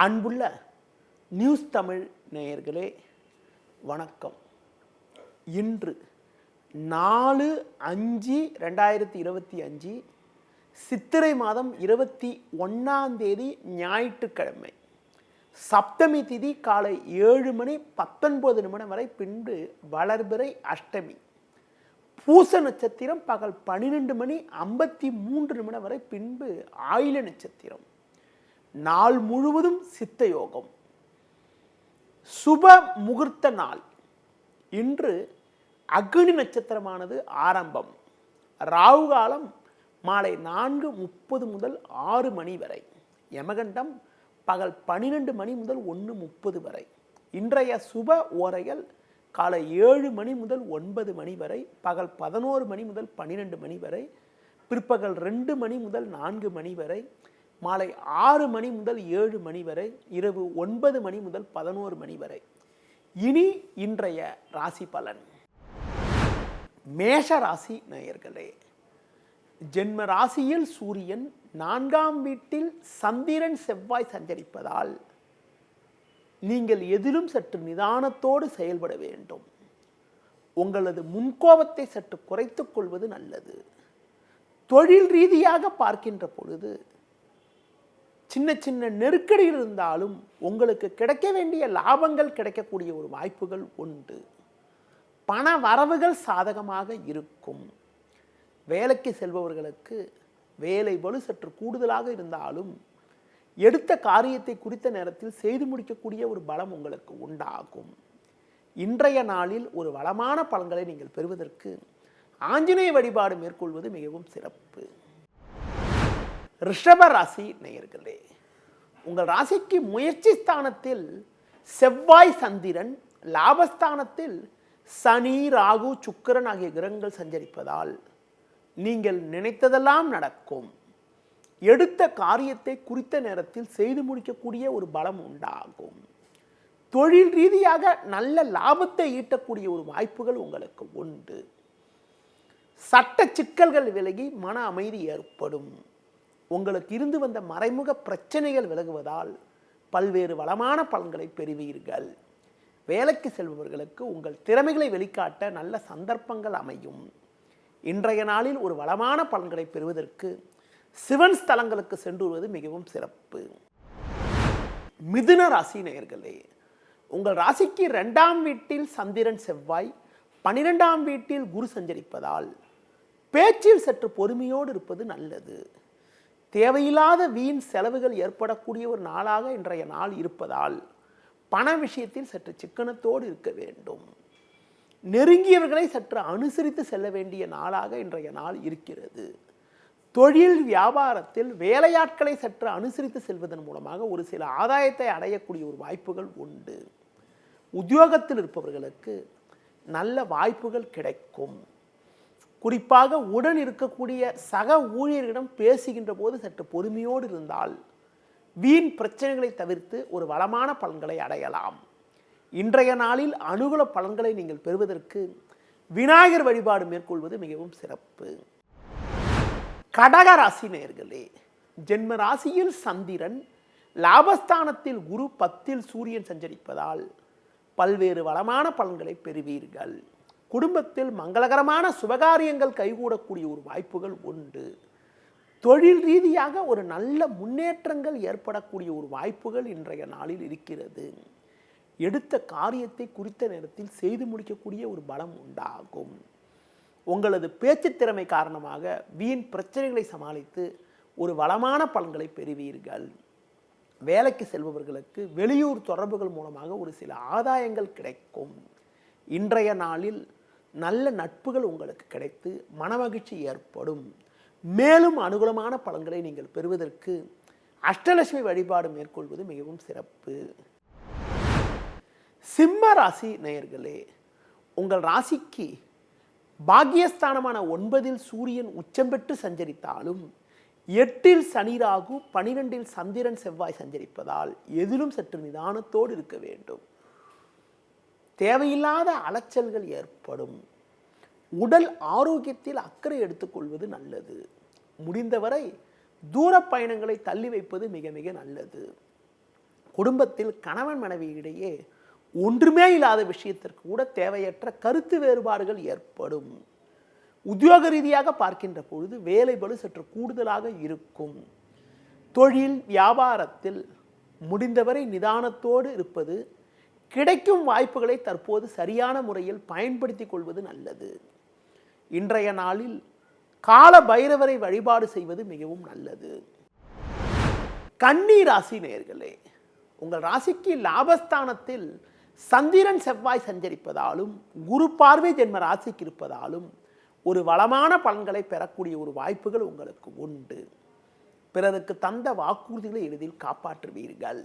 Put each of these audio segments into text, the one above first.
அன்புள்ள நியூஸ் தமிழ் நேயர்களே வணக்கம். இன்று 4/5/2025 சித்திரை மாதம் 21ஆம் தேதி ஞாயிற்றுக்கிழமை. சப்தமி திதி காலை 7:19 வரை, பின்பு வளர்பிறை அஷ்டமி. பூச நட்சத்திரம் பகல் 12:53 வரை, பின்பு ஆயில நட்சத்திரம். நாள் முழுவதும் சித்த யோகம். சுப முகூர்த்த நாள். இன்று அக்னி நட்சத்திரமானது ஆரம்பம். ராகு காலம் மாலை 4:30 முதல் 6 மணி வரை. யமகண்டம் பகல் 12 மணி முதல் 1:30 வரை. இன்றைய சுப ஓரைகள் காலை 7 மணி முதல் 9 மணி வரை, பகல் 11 மணி முதல் 12 மணி வரை, பிற்பகல் 2 மணி முதல் 4 மணி வரை, மாலை 6 மணி முதல் 7 மணி வரை, இரவு 9 மணி முதல் 11 மணி வரை. இனி இன்றைய ராசி பலன். மேஷ ராசி நேயர்களே, ஜென்ம ராசியில் சூரியன் 4ஆம் வீட்டில் சந்திரன் செவ்வாய் சஞ்சரிப்பதால் நீங்கள் எதிலும் சற்று நிதானத்தோடு செயல்பட வேண்டும். உங்களது முன்கோபத்தை சற்று குறைத்துக் கொள்வது நல்லது. தொழில் ரீதியாக பார்க்கின்ற பொழுது சின்ன சின்ன நெருக்கடிகள் இருந்தாலும் உங்களுக்கு கிடைக்க வேண்டிய லாபங்கள் கிடைக்கக்கூடிய ஒரு வாய்ப்புகள் உண்டு. பண வரவுகள் சாதகமாக இருக்கும். வேலைக்கு செல்பவர்களுக்கு வேலை பளு சற்று கூடுதலாக இருந்தாலும் எடுத்த காரியத்தை குறித்த நேரத்தில் செய்து முடிக்கக்கூடிய ஒரு பலம் உங்களுக்கு உண்டாகும். இன்றைய நாளில் ஒரு வளமான பலன்களை நீங்கள் பெறுவதற்கு ஆஞ்சநேய வழிபாடு மேற்கொள்வது மிகவும் சிறப்பு. ரிஷப ராசி நேயர்களே, உங்கள் ராசிக்கு முயற்சி ஸ்தானத்தில் செவ்வாய் சந்திரன், லாபஸ்தானத்தில் சனி ராகு சுக்கிரன் ஆகிய கிரகங்கள் சஞ்சரிப்பதால் நீங்கள் நினைத்ததெல்லாம் நடக்கும். எடுத்த காரியத்தை குறித்த நேரத்தில் செய்து முடிக்கக்கூடிய ஒரு பலம் உண்டாகும். தொழில் ரீதியாக நல்ல லாபத்தை ஈட்டக்கூடிய ஒரு வாய்ப்புகள் உங்களுக்கு உண்டு. சட்ட சிக்கல்கள் விலகி மன அமைதி ஏற்படும். உங்களுக்கு இருந்து வந்த மறைமுக பிரச்சனைகள் விலகுவதால் பல்வேறு வளமான பலன்களை பெறுவீர்கள். வேலைக்கு செல்பவர்களுக்கு உங்கள் திறமைகளை வெளிக்காட்ட நல்ல சந்தர்ப்பங்கள் அமையும். இன்றைய நாளில் ஒரு வளமான பலன்களை பெறுவதற்கு சிவன் ஸ்தலங்களுக்கு சென்று வருவது மிகவும் சிறப்பு. மிதுன ராசி நேயர்களே, உங்கள் ராசிக்கு 2ஆம் வீட்டில் சந்திரன் செவ்வாய், 12ஆம் வீட்டில் குரு சஞ்சரிப்பதால் பேச்சில் சற்று பொறுமையோடு இருப்பது நல்லது. தேவையில்லாத வீண் செலவுகள் ஏற்படக்கூடிய ஒரு நாளாக இன்றைய நாள் இருப்பதால் பண விஷயத்தில் சற்று சிக்கனத்தோடு இருக்க வேண்டும். நெருங்கியவர்களை சற்று அனுசரித்து செல்ல வேண்டிய நாளாக இன்றைய நாள் இருக்கிறது. தொழில் வியாபாரத்தில் வேலையாட்களை சற்று அனுசரித்து செல்வதன் மூலமாக ஒரு சில ஆதாயத்தை அடையக்கூடிய ஒரு வாய்ப்புகள் உண்டு. உத்தியோகத்தில் இருப்பவர்களுக்கு நல்ல வாய்ப்புகள் கிடைக்கும். குறிப்பாக உடன் இருக்கக்கூடிய சக ஊழியர்களிடம் பேசுகின்ற போது சற்று பொறுமையோடு இருந்தால் வீண் பிரச்சனைகளை தவிர்த்து ஒரு வளமான பலன்களை அடையலாம். இன்றைய நாளில் அனுகூல பலன்களை நீங்கள் பெறுவதற்கு விநாயகர் வழிபாடு மேற்கொள்வது மிகவும் சிறப்பு. கடக ராசி நேயர்களே, ஜென்ம ராசியில் சந்திரன், லாபஸ்தானத்தில் குரு, 10இல் சூரியன் சஞ்சரிப்பதால் பல்வேறு வளமான பலன்களை பெறுவீர்கள். குடும்பத்தில் மங்களகரமான சுபகாரியங்கள் கைகூடக்கூடிய ஒரு வாய்ப்புகள் உண்டு. தொழில் ரீதியாக ஒரு நல்ல முன்னேற்றங்கள் ஏற்படக்கூடிய ஒரு வாய்ப்புகள் இன்றைய நாளில் இருக்கிறது. எடுத்த காரியத்தை குறித்த நேரத்தில் செய்து முடிக்கக்கூடிய ஒரு பலம் உண்டாகும். உங்களது பேச்சு திறமை காரணமாக வீண் பிரச்சனைகளை சமாளித்து ஒரு வளமான பலன்களை பெறுவீர்கள். வேலைக்கு செல்பவர்களுக்கு வெளியூர் தொடர்புகள் மூலமாக ஒரு சில ஆதாயங்கள் கிடைக்கும். இன்றைய நாளில் நல்ல நட்புகள் உங்களுக்கு கிடைத்து மனமகிழ்ச்சி ஏற்படும். மேலும் அனுகூலமான பலன்களை நீங்கள் பெறுவதற்கு அஷ்டலட்சுமி வழிபாடு மேற்கொள்வது மிகவும் சிறப்பு. சிம்ம ராசி நேயர்களே, உங்கள் ராசிக்கு பாக்கியஸ்தானமான 9இல் சூரியன் உச்சம் பெற்று சஞ்சரித்தாலும் 8இல் சனி ராகு, 12இல் சந்திரன் செவ்வாய் சஞ்சரிப்பதால் எதிலும் சற்று நிதானத்தோடு இருக்க வேண்டும். தேவையில்லாத அலைச்சல்கள் ஏற்படும். உடல் ஆரோக்கியத்தில் அக்கறை எடுத்துக்கொள்வது நல்லது. முடிந்தவரை தூர பயணங்களை தள்ளி வைப்பது மிக மிக நல்லது. குடும்பத்தில் கணவன் மனைவி இடையே ஒன்றுமே இல்லாத விஷயத்திற்கு கூட தேவையற்ற கருத்து வேறுபாடுகள் ஏற்படும். உத்தியோக ரீதியாக பார்க்கின்ற பொழுது வேலை பளு சற்று கூடுதலாக இருக்கும். தொழில் வியாபாரத்தில் முடிந்தவரை நிதானத்தோடு இருப்பது, கிடைக்கும் வாய்ப்புகளை தற்போது சரியான முறையில் பயன்படுத்திக் கொள்வது நல்லது. இன்றைய நாளில் கால பைரவரை வழிபாடு செய்வது மிகவும் நல்லது. கன்னி ராசி நேயர்களே, உங்கள் ராசிக்கு லாபஸ்தானத்தில் சந்திரன் செவ்வாய் சஞ்சரிப்பதாலும் குரு பார்வை ஜென்ம ராசிக்கு இருப்பதாலும் ஒரு வளமான பலன்களை பெறக்கூடிய ஒரு வாய்ப்புகள் உங்களுக்கு உண்டு. பிறருக்கு தந்த வாக்குறுதிகளை எளிதில் காப்பாற்றுவீர்கள்.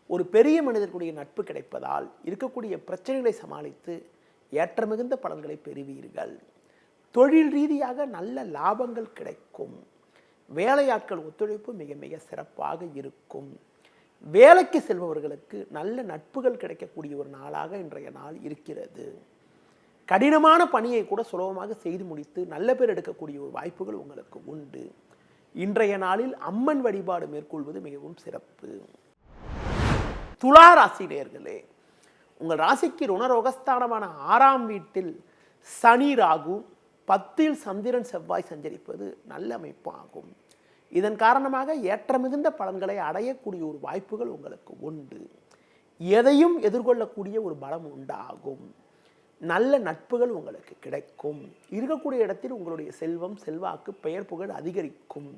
ஒரு பெரிய மனிதர்களுடைய நட்பு கிடைப்பதால் இருக்கக்கூடிய பிரச்சனைகளை சமாளித்து ஏற்ற மிகுந்த பலன்களை பெறுவீர்கள். தொழில் ரீதியாக நல்ல லாபங்கள் கிடைக்கும். வேலையாட்கள் ஒத்துழைப்பு மிக மிக சிறப்பாக இருக்கும். வேலைக்கு செல்பவர்களுக்கு நல்ல நட்புகள் கிடைக்கக்கூடிய ஒரு நாளாக இன்றைய நாள் இருக்கிறது. கடினமான பணியை கூட சுலபமாக செய்து முடித்து நல்ல பேர் எடுக்கக்கூடிய ஒரு வாய்ப்புகள் உங்களுக்கு உண்டு. இன்றைய நாளில் அம்மன் வழிபாடு மேற்கொள்வது மிகவும் சிறப்பு. துலா ராசி நேயர்களே, உங்கள் ராசிக்கு ருணரோகஸ்தானமான 6ஆம் வீட்டில் சனி ராகு 10இல் சந்திரன் செவ்வாய் சஞ்சரிப்பது நல்ல அமைப்பு ஆகும். இதன் காரணமாக ஏற்ற மிகுந்த பலன்களை அடையக்கூடிய ஒரு வாய்ப்புகள் உங்களுக்கு உண்டு. எதையும் எதிர்கொள்ளக்கூடிய ஒரு பலம் உண்டாகும். நல்ல நட்புகள் உங்களுக்கு கிடைக்கும். இருக்கக்கூடிய இடத்தில் உங்களுடைய செல்வம் செல்வாக்கு பெயர் புகழ் அதிகரிக்கும்.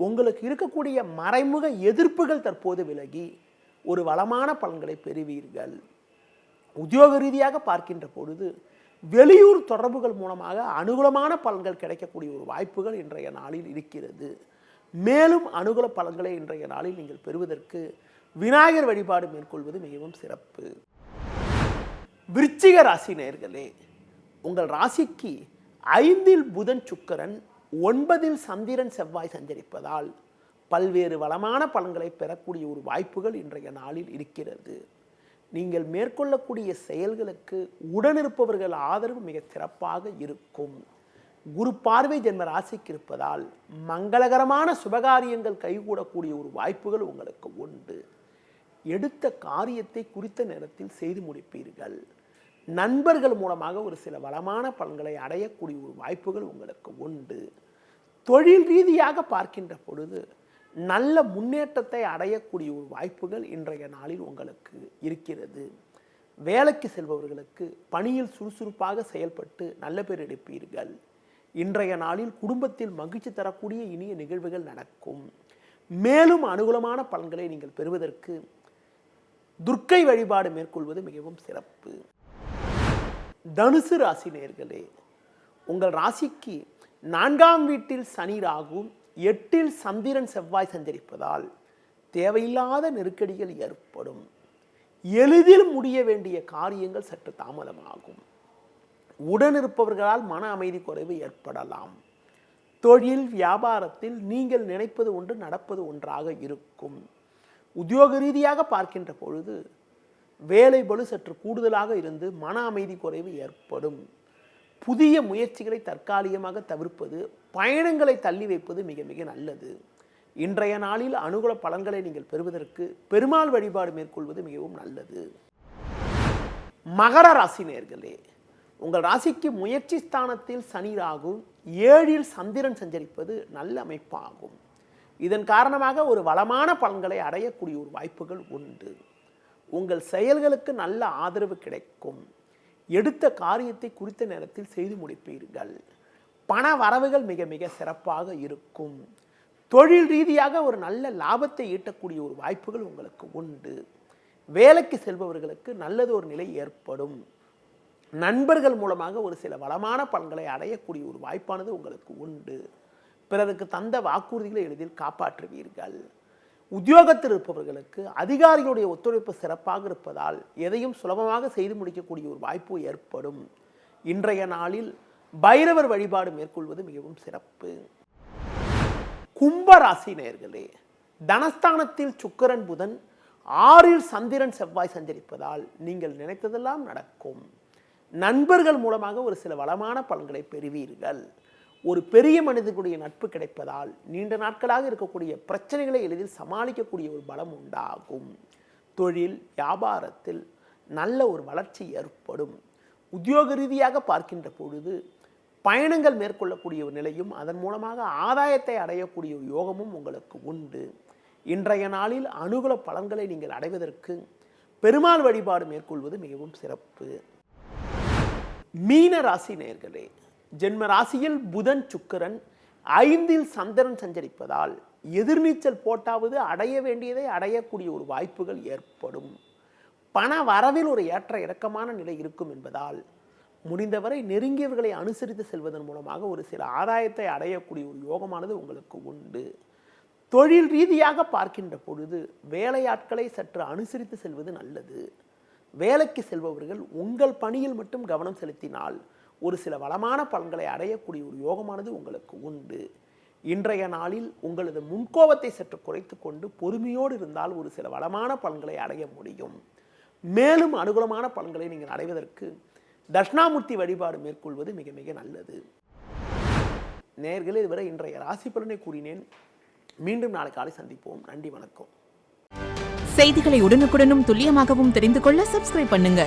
உங்களுக்கு இருக்கக்கூடிய மறைமுக எதிர்ப்புகள் தற்போது விலகி ஒரு வளமான பலன்களை பெறுவீர்கள். உத்தியோக ரீதியாக பார்க்கின்ற பொழுது வெளியூர் தொடர்புகள் மூலமாக அனுகூலமான பலன்கள் கிடைக்கக்கூடிய ஒரு வாய்ப்புகள் இன்றைய நாளில் இருக்கிறது. மேலும் அனுகூல பலன்களை இன்றைய நாளில் நீங்கள் பெறுவதற்கு விநாயகர் வழிபாடு மேற்கொள்வது மிகவும் சிறப்பு. விருச்சிக ராசி நேயர்களே, உங்கள் ராசிக்கு 5இல் புதன் சுக்கிரன் 9இல் சந்திரன் செவ்வாய் சஞ்சரிப்பதால் பல்வேறு வளமான பலன்களை பெறக்கூடிய ஒரு வாய்ப்புகள் இன்றைய நாளில் இருக்கிறது. நீங்கள் மேற்கொள்ளக்கூடிய செயல்களுக்கு உடனிருப்பவர்கள் ஆதரவு மிக சிறப்பாக இருக்கும். குரு பார்வை ஜென்ம ராசிக்கு இருப்பதால் மங்களகரமான சுபகாரியங்கள் கைகூடக்கூடிய ஒரு வாய்ப்புகள் உங்களுக்கு உண்டு. எடுத்த காரியத்தை குறித்த நேரத்தில் செய்து முடிப்பீர்கள். நண்பர்கள் மூலமாக ஒரு சில வளமான பலன்களை அடையக்கூடிய ஒரு வாய்ப்புகள் உங்களுக்கு உண்டு. தொழில் ரீதியாக பார்க்கின்ற பொழுது நல்ல முன்னேற்றத்தை அடையக்கூடிய ஒரு வாய்ப்புகள் இன்றைய நாளில் உங்களுக்கு இருக்கிறது. வேலைக்கு செல்பவர்களுக்கு பணியில் சுறுசுறுப்பாக செயல்பட்டு நல்ல பேர் எடுப்பீர்கள். இன்றைய நாளில் குடும்பத்தில் மகிழ்ச்சி தரக்கூடிய இனிய நிகழ்வுகள் நடக்கும். மேலும் அனுகூலமான பலன்களை நீங்கள் பெறுவதற்கு துர்க்கை வழிபாடு மேற்கொள்வது மிகவும் சிறப்பு. தனுசு ராசி நேயர்களே, உங்கள் ராசிக்கு 4ஆம் வீட்டில் சனி ராகு 8இல் சந்திரன் செவ்வாய் சஞ்சரிப்பதால் தேவையில்லாத நெருக்கடிகள் ஏற்படும். எளிதில் முடிய வேண்டிய காரியங்கள் சற்று தாமதமாகும். உடனிருப்பவர்களால் மன அமைதி குறைவு ஏற்படலாம். தொழில் வியாபாரத்தில் நீங்கள் நினைப்பது ஒன்று நடப்பது ஒன்றாக இருக்கும். உத்தியோக ரீதியாக பார்க்கின்ற பொழுது வேலை பளு சற்று கூடுதலாக இருந்து மன அமைதி குறைவு ஏற்படும். புதிய முயற்சிகளை தற்காலிகமாக தவிர்ப்பது, பயணங்களை தள்ளி வைப்பது மிக மிக நல்லது. இன்றைய நாளில் அனுகூல பலன்களை நீங்கள் பெறுவதற்கு பெருமாள் வழிபாடு மேற்கொள்வது மிகவும் நல்லது. மகர ராசி நேயர்களே, உங்கள் ராசிக்கு முயற்சி ஸ்தானத்தில் சனி ராகு 7இல் சந்திரன் சஞ்சரிப்பது நல்ல அமைப்பாகும். இதன் காரணமாக ஒரு வளமான பலன்களை அடையக்கூடிய ஒரு வாய்ப்புகள் உண்டு. உங்கள் செயல்களுக்கு நல்ல ஆதரவு கிடைக்கும். எடுத்த காரியத்தை குறித்த நேரத்தில் செய்து முடிப்பீர்கள். பண வரவுகள் மிக மிக சிறப்பாக இருக்கும். தொழில் ரீதியாக ஒரு நல்ல லாபத்தை ஈட்டக்கூடிய ஒரு வாய்ப்புகள் உங்களுக்கு உண்டு. வேலைக்கு செல்பவர்களுக்கு நல்லது ஒரு நிலை ஏற்படும். நண்பர்கள் மூலமாக ஒரு சில வளமான பலன்களை அடையக்கூடிய ஒரு வாய்ப்பானது உங்களுக்கு உண்டு. பிறருக்கு தந்த வாக்குறுதிகளை எளிதில் காப்பாற்றுவீர்கள். உத்தியோகத்தில் இருப்பவர்களுக்கு அதிகாரிகளுடைய ஒத்துழைப்பு சிறப்பாக இருப்பதால் எதையும் சுலபமாக செய்து முடிக்கக்கூடிய ஒரு வாய்ப்பு ஏற்படும். இன்றைய நாளில் பைரவர் வழிபாடு மேற்கொள்வது மிகவும் சிறப்பு. கும்ப ராசி நேயர்களே, தனஸ்தானத்தில் சுக்கிரன் புதன் 6இல் சந்திரன் செவ்வாய் சஞ்சரிப்பதால் நீங்கள் நினைத்ததெல்லாம் நடக்கும். நண்பர்கள் மூலமாக ஒரு சில வளமான பலன்களை பெறுவீர்கள். ஒரு பெரிய மனிதனுடைய நட்பு கிடைப்பதால் நீண்ட நாட்களாக இருக்கக்கூடிய பிரச்சனைகளை எளிதில் சமாளிக்கக்கூடிய ஒரு பலம் உண்டாகும். தொழில் வியாபாரத்தில் நல்ல ஒரு வளர்ச்சி ஏற்படும். உத்தியோக ரீதியாக பார்க்கின்ற பொழுது பயணங்கள் மேற்கொள்ளக்கூடிய ஒரு நிலையும் அதன் மூலமாக ஆதாயத்தை அடையக்கூடிய ஒரு யோகமும் உங்களுக்கு உண்டு. இன்றைய நாளில் அனுகூல பலன்களை நீங்கள் அடைவதற்கு பெருமாள் வழிபாடு மேற்கொள்வது மிகவும் சிறப்பு. மீன ராசி நேயர்களே, ஜென்ம ராசியில் புதன் சுக்கிரன் 5ல் சந்திரன் சஞ்சரிப்பதால் எதிர்நீச்சல் போட்டாவது அடைய வேண்டியதை அடையக்கூடிய ஒரு வாய்ப்புகள் ஏற்படும். பண வரவில் ஒரு ஏற்ற இறக்கமான நிலை இருக்கும் என்பதால் முடிந்தவரை நெருங்கியவர்களை அனுசரித்து செல்வதன் மூலமாக ஒரு சில ஆதாயத்தை அடையக்கூடிய ஒரு யோகமானது உங்களுக்கு உண்டு. தொழில் ரீதியாக பார்க்கின்ற பொழுது வேலையாட்களை சற்று அனுசரித்து செல்வது நல்லது. வேலைக்கு செல்பவர்கள் உங்கள் பணியில் மட்டும் கவனம் செலுத்தினால் ஒரு சில வளமான பலன்களை அடையக்கூடிய ஒரு யோகமானது உங்களுக்கு உண்டு. இன்றைய நாளில் உங்களது முன்கோபத்தை சற்று குறைத்து கொண்டு பொறுமையோடு இருந்தால் ஒரு சில வளமான பலன்களை அடைய முடியும். மேலும் அனுகூலமான பலன்களை நீங்கள் அடைவதற்கு தட்சிணாமூர்த்தி வழிபாடு மேற்கொள்வது மிக மிக நல்லது. நேயர்களே, இதுவரை இன்றைய ராசி பலனை கூறினேன். மீண்டும் நாளை காலை சந்திப்போம். நன்றி, வணக்கம். செய்திகளை உடனுக்குடனும் துல்லியமாகவும் தெரிந்து கொள்ள சப்ஸ்கிரைப் பண்ணுங்க.